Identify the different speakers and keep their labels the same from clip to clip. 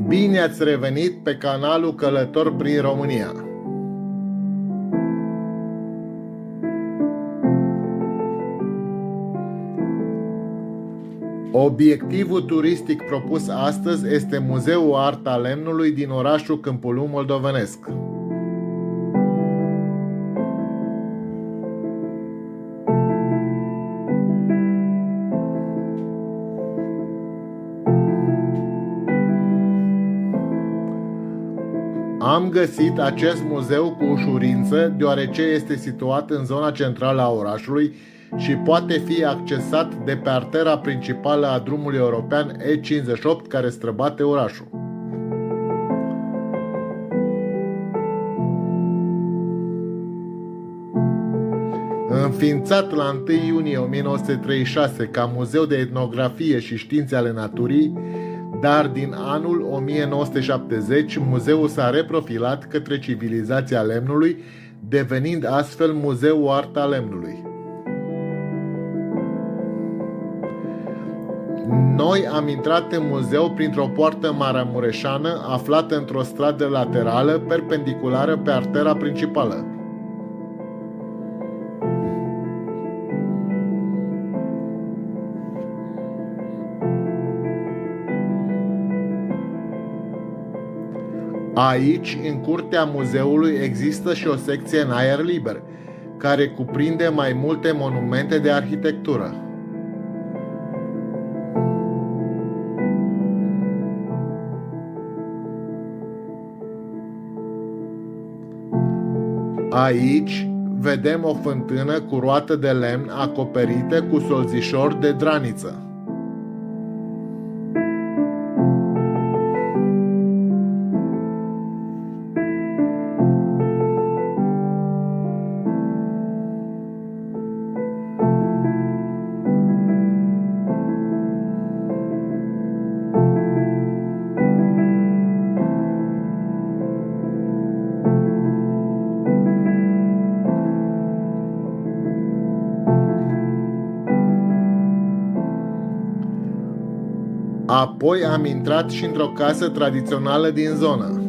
Speaker 1: Bine ați revenit pe canalul Călător prin România. Obiectivul turistic propus astăzi este Muzeul Arta Lemnului din orașul Câmpului Moldovenesc. Am găsit acest muzeu cu ușurință, deoarece este situat în zona centrală a orașului și poate fi accesat de pe artera principală a drumului european E58 care străbate orașul. Înființat la 1 iunie 1936 ca Muzeu de Etnografie și Științe ale Naturii, dar din anul 1970 muzeul s-a reprofilat către civilizația lemnului, devenind astfel Muzeul Arta Lemnului. Noi am intrat în muzeu printr-o poartă maramureșană aflată într-o stradă laterală perpendiculară pe artera principală. Aici, în curtea muzeului, există și o secție în aer liber, care cuprinde mai multe monumente de arhitectură. Aici vedem o fântână cu roată de lemn acoperită cu solzișor de draniță. Apoi am intrat și într-o casă tradițională din zonă.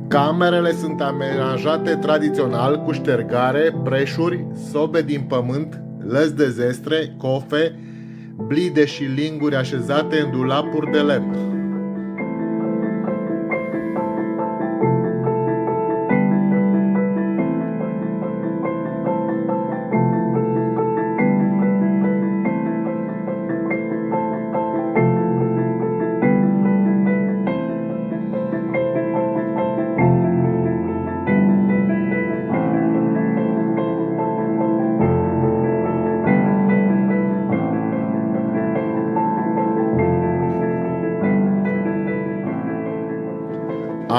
Speaker 1: Camerele sunt amenajate tradițional cu ștergare, preșuri, sobe din pământ, lăzi de zestre, cofe, blide și linguri așezate în dulapuri de lemn.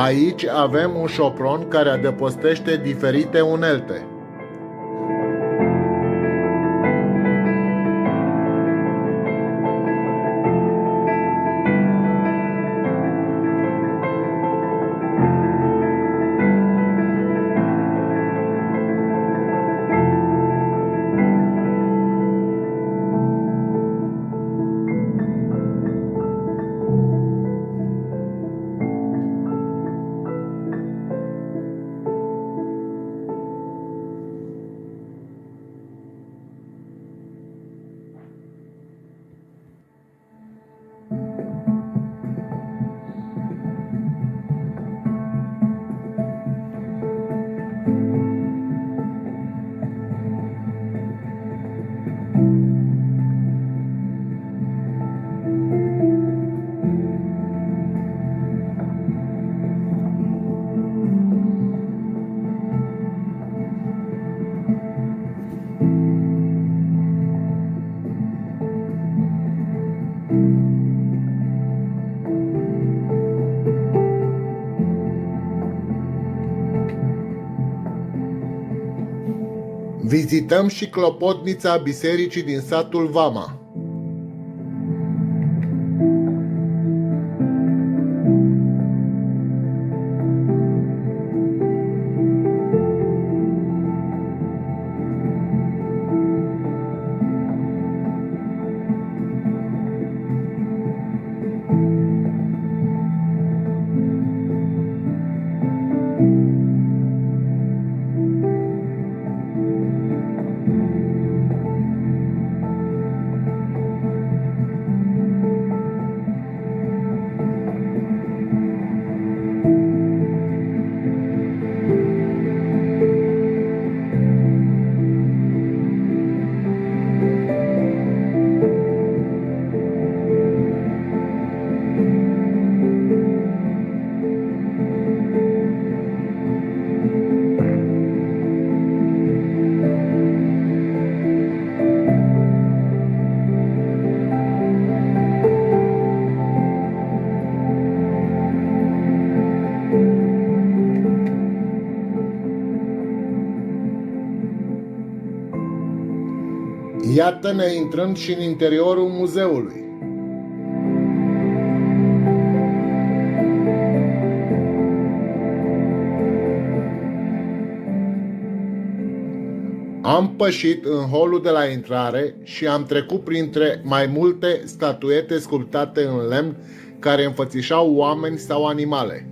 Speaker 1: Aici avem un șopron care adăpostește diferite unelte. Vizităm și clopotnița bisericii din satul Vama. Iată-ne intrând și în interiorul muzeului. Am pășit în holul de la intrare și am trecut printre mai multe statuete sculptate în lemn care înfățișau oameni sau animale.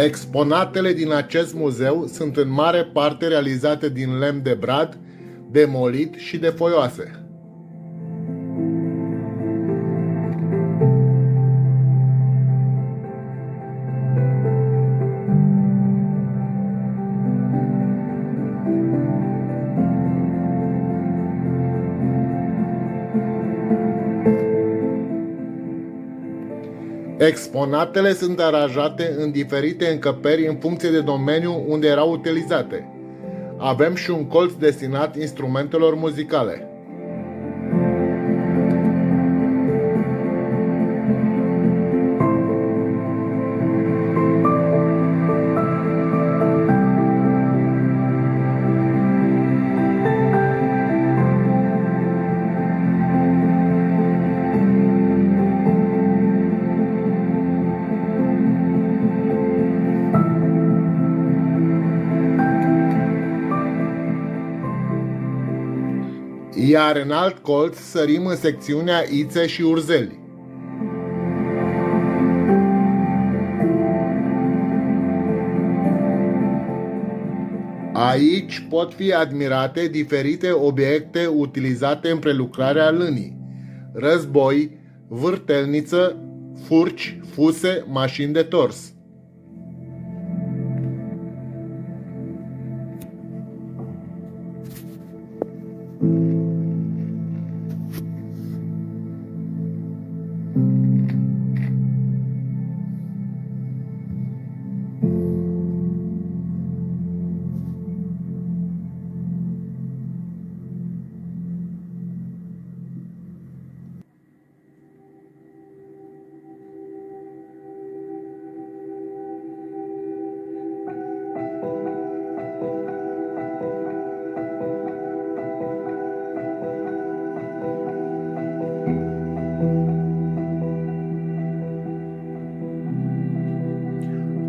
Speaker 1: Exponatele din acest muzeu sunt în mare parte realizate din lemn de brad, de molit și de foioase. Exponatele sunt aranjate în diferite încăperi în funcție de domeniul unde erau utilizate. Avem și un colț destinat instrumentelor muzicale. Iar în alt colț sărim în secțiunea ițe și urzeli. Aici pot fi admirate diferite obiecte utilizate în prelucrarea lânii: război, vârtelniță, furci, fuse, mașini de tors.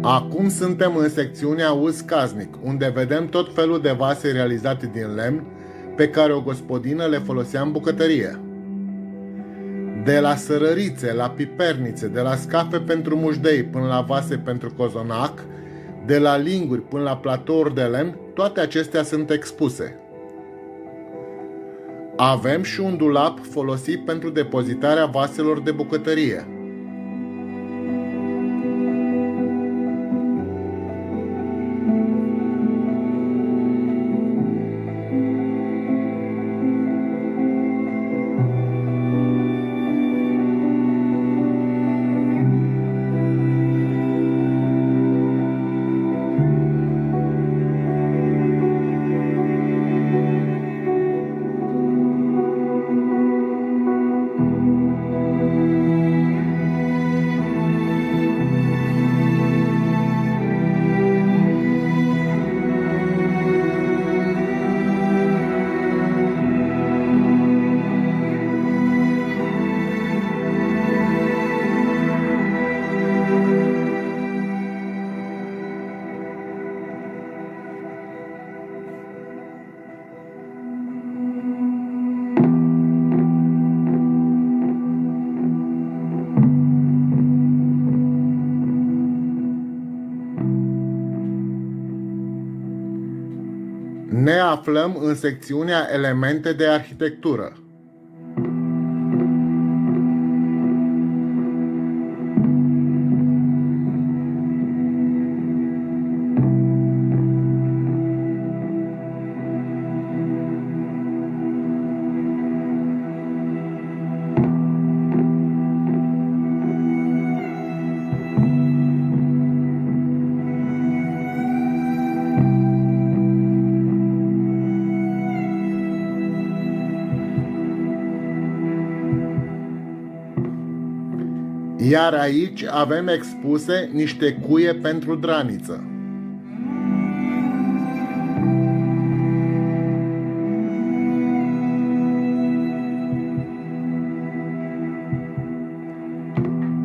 Speaker 1: Acum suntem în secțiunea uz casnic, unde vedem tot felul de vase realizate din lemn, pe care o gospodină le folosea în bucătărie. De la sărărițe, la pipernițe, de la scafe pentru mușdei până la vase pentru cozonac, de la linguri până la platouri de lemn, toate acestea sunt expuse. Avem și un dulap folosit pentru depozitarea vaselor de bucătărie. Ne aflăm în secțiunea elemente de arhitectură. Iar aici avem expuse niște cuie pentru draniță.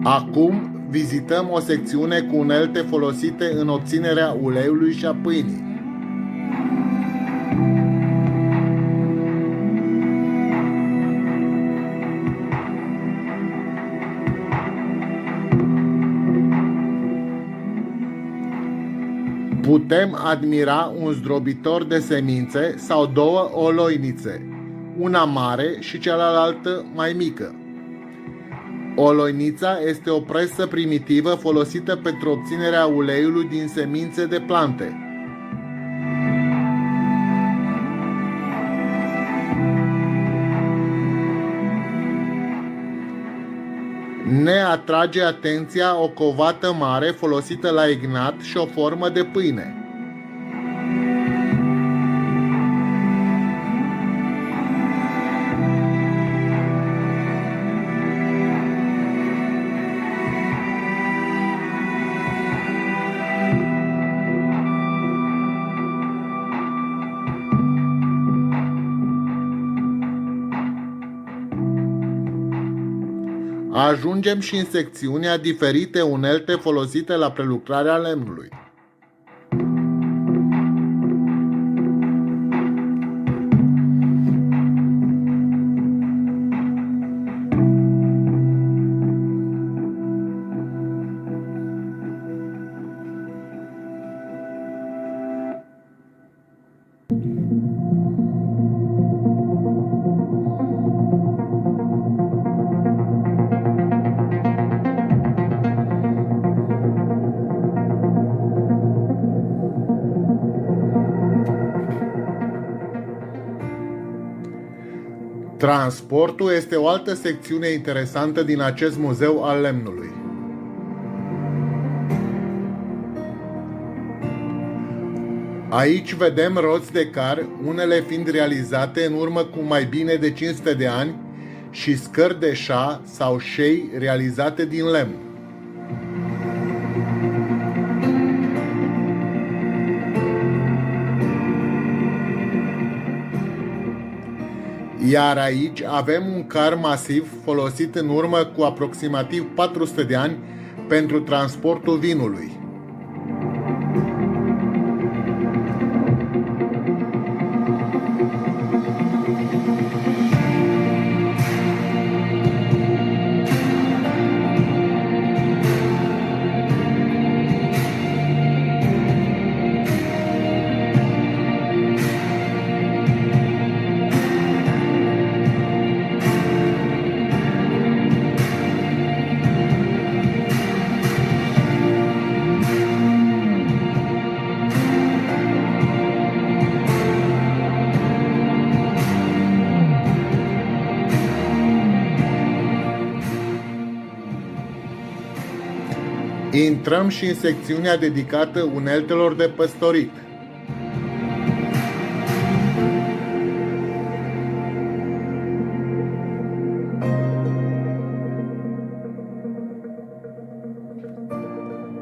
Speaker 1: Acum vizităm o secțiune cu unelte folosite în obținerea uleiului și a pâinii. Putem admira un zdrobitor de semințe sau două oloinițe, una mare și cealaltă mai mică. Oloinița este o presă primitivă folosită pentru obținerea uleiului din semințe de plante. Ne atrage atenția o covată mare folosită la ignat și o formă de pâine. Ajungem și în secțiunea diferite unelte folosite la prelucrarea lemnului. Transportul este o altă secțiune interesantă din acest muzeu al lemnului. Aici vedem roți de car, unele fiind realizate în urmă cu mai bine de 500 de ani, și scări de șa sau șei realizate din lemn. Iar aici avem un car masiv folosit în urmă cu aproximativ 400 de ani pentru transportul vinului. Intrăm și în secțiunea dedicată uneltelor de păstorit.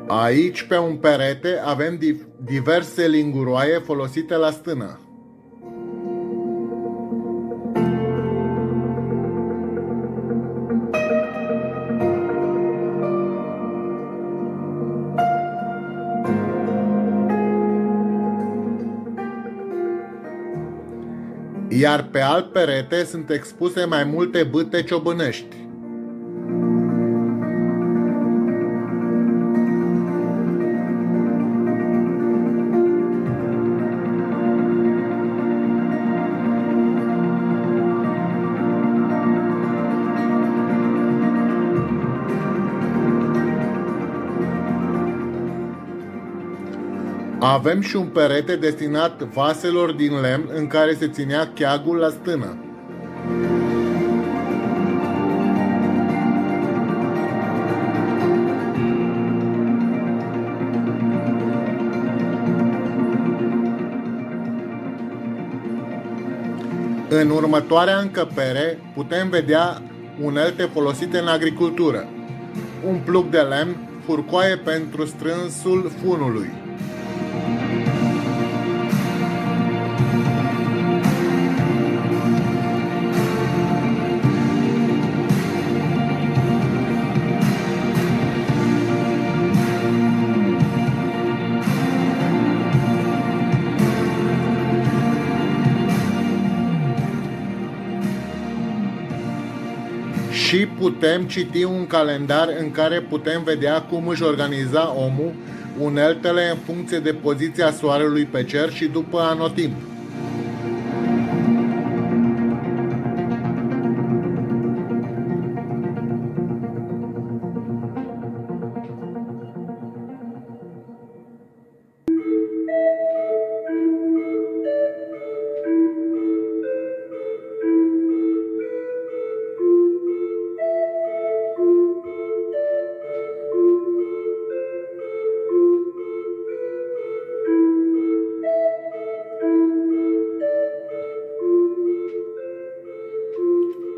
Speaker 1: Aici, pe un perete, avem diverse linguroaie folosite la stână. Iar pe alt perete sunt expuse mai multe bâte ciobănești. Avem și un perete destinat vaselor din lemn în care se ținea cheagul la stână. În următoarea încăpere putem vedea unelte folosite în agricultură. un plug de lemn, furcoaie pentru strânsul funului. Și putem citi un calendar în care putem vedea cum își organiza omul uneltele în funcție de poziția soarelui pe cer și după anotimp.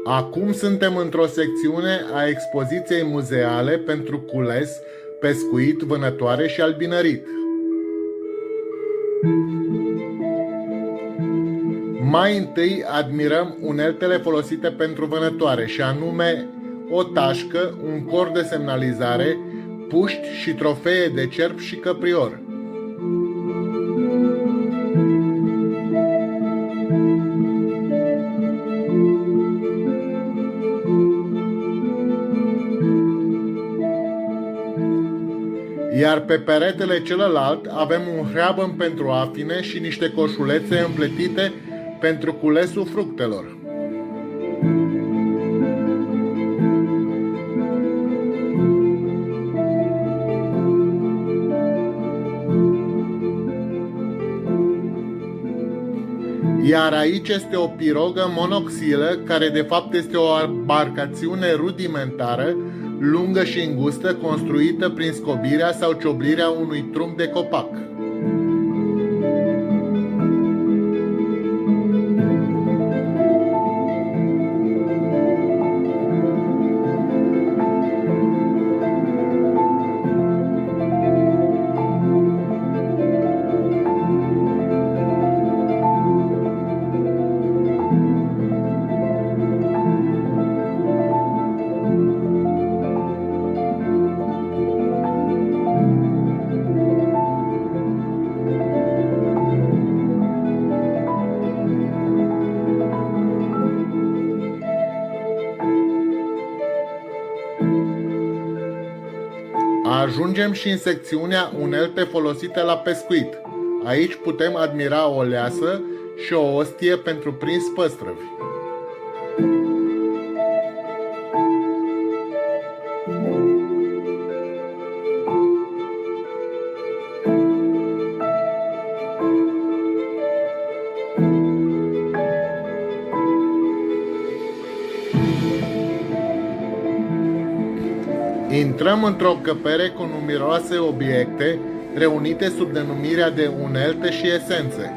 Speaker 1: Acum suntem într-o secțiune a expoziției muzeale pentru cules, pescuit, vânătoare și albinărit. Mai întâi admirăm uneltele folosite pentru vânătoare, și anume o tașcă, un cor de semnalizare, puști și trofee de cerb și căprior. Iar pe peretele celălalt avem un hreabăn pentru afine și niște coșulețe împletite pentru culesul fructelor. Iar aici este o pirogă monoxilă, care de fapt este o embarcațiune rudimentară, lungă și îngustă, construită prin scobirea sau cioblirea unui trunchi de copac. Ajungem și în secțiunea unelte folosite la pescuit. Aici putem admira o leasă și o ostie pentru prins păstrăvi. Intrăm într-o căpere cu numeroase obiecte reunite sub denumirea de unelte și esențe.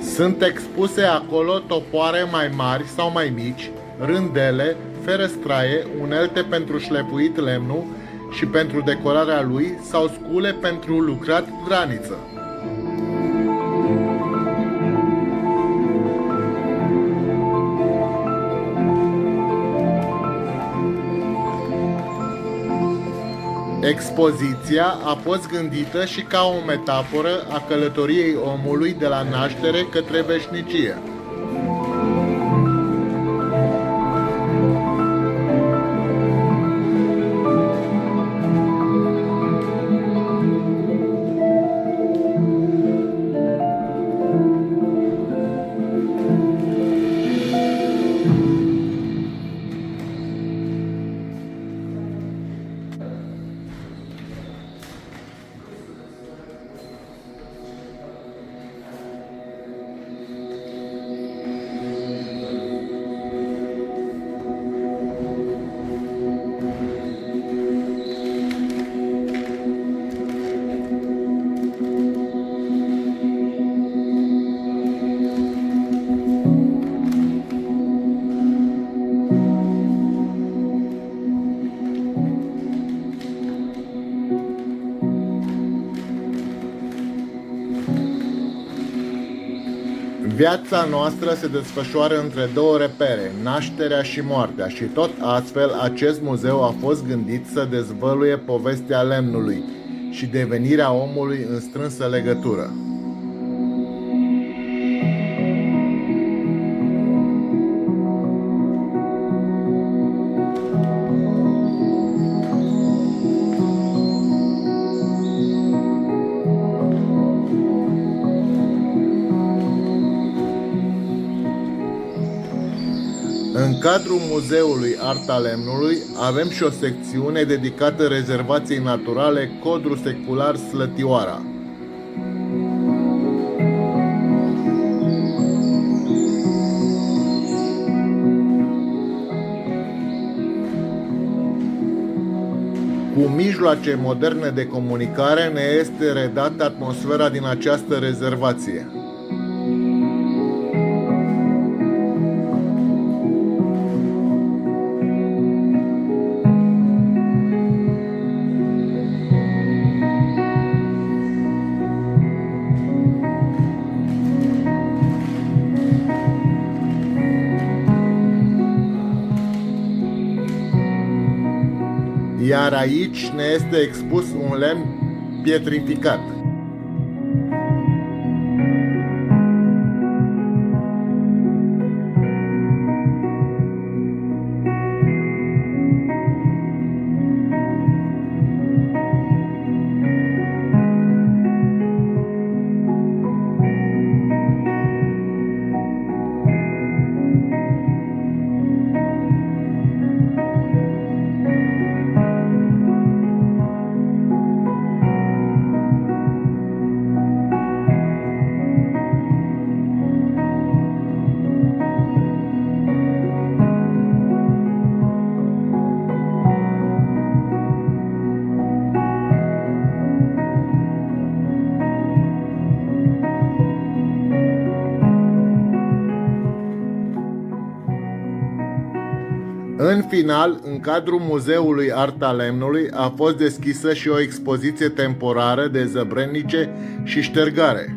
Speaker 1: Sunt expuse acolo topoare mai mari sau mai mici, rândele, ferăstraie, unelte pentru șlefuit lemnul și pentru decorarea lui, sau scule pentru lucrat graniță. Expoziția a fost gândită și ca o metaforă a călătoriei omului de la naștere către veșnicie. Viața noastră se desfășoară între două repere, nașterea și moartea, și tot astfel acest muzeu a fost gândit să dezvăluie povestea lemnului și devenirea omului în strânsă legătură. În cadrul Muzeului Arta Lemnului avem și o secțiune dedicată rezervației naturale Codru Secular Slătioara. Cu mijloace moderne de comunicare ne este redată atmosfera din această rezervație. Iar aici ne este expus un lemn pietrificat. În final, în cadrul Muzeului Arta Lemnului a fost deschisă și o expoziție temporară de zăbrenice și ștergare.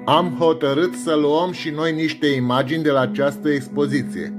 Speaker 1: Am hotărât să luăm și noi niște imagini de la această expoziție.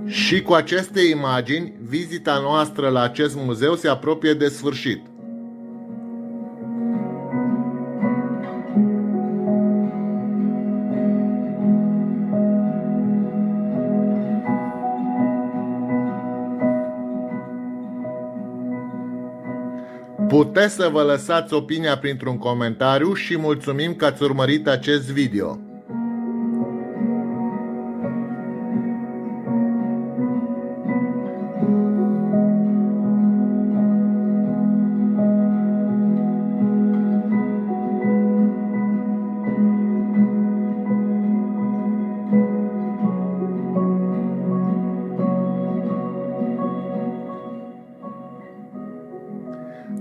Speaker 1: Și cu aceste imagini, vizita noastră la acest muzeu se apropie de sfârșit. Puteți să vă lăsați opinia printr-un comentariu și mulțumim că ați urmărit acest video.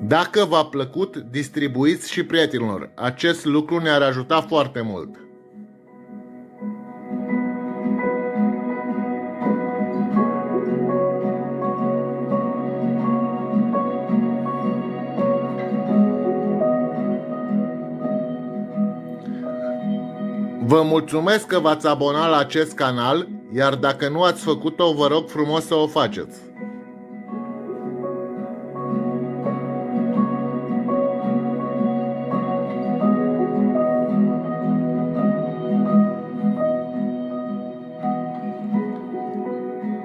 Speaker 1: Dacă v-a plăcut, distribuiți și prietenilor. Acest lucru ne-ar ajuta foarte mult. Vă mulțumesc că v-ați abonat la acest canal, iar dacă nu ați făcut-o, vă rog frumos să o faceți.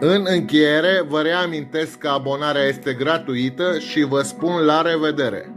Speaker 1: În încheiere, vă reamintesc că abonarea este gratuită și vă spun la revedere!